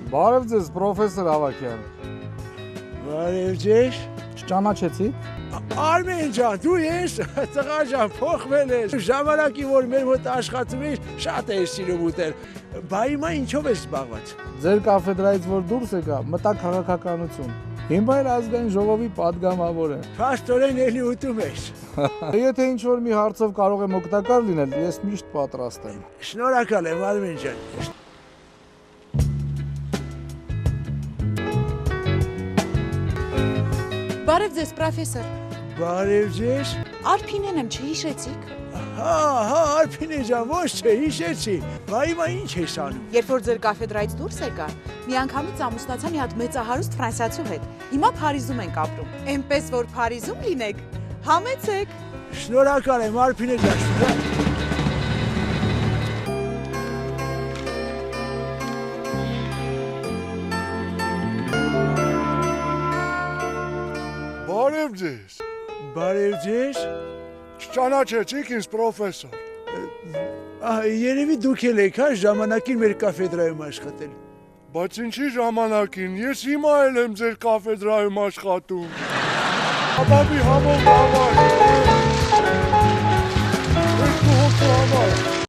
Բարև ձեզ, պրոֆեսոր Ավագյան։ Բարև ձեզ։ Չճանաչեցի։ Արմեն ջան, դու ես, տղա ջան, փոխվել ես։ Ժամանակի որ մեր մոտ աշխատում ես, շատ ես սիրում ուտել։ Բա հիմա ինչով ես զբաղված։ Ձեր կաֆեդրայից որ դուրս եկա, մտա քաղաքականություն։ Հիմա էլ ազգային ժողովի падգամավոր եմ։ Փաստորեն էլի ուտում ես։ Եթե ինչ-որ մի հարցով կարող եմ օգտակար լինել, ես միշտ պատրաստ եմ։ Շնորհակալ եմ, Արմեն ջան։ Բարև ձեզ, պրոֆեսոր։ Բարև ձեզ։ Արփինեն եմ, չհիշեցիք։ Հա, Արփինե ջան, ոչ չէ, հիշեցի։ Բա հիմա ինչ ես անում։ Երբ որ ձեր կաֆեդրայից դուրս եկա, միանգամից ամուսնացա մի հատ մեծահարուստ ֆրանսիացու հետ։ Հիմա Փարիզում ենք ապրում։ Էնպես որ Փարիզում լինեք, համեցեք։ Շնորհակալ եմ, Արփինե ջան։ Բարև ձեզ։ Բարև ձեզ։ Չճանաչեցիք ինձ պրոֆեսոր։ Երևի դուք էլ եք, հա, ժամանակին մեր կաֆեդրայում աշխատել։ Բայց ինչի ժամանակին, ես հիմա էլ եմ ձեր կաֆեդրայում աշխատում։ Ապավի համով համար։ Ես դու հոգու համար։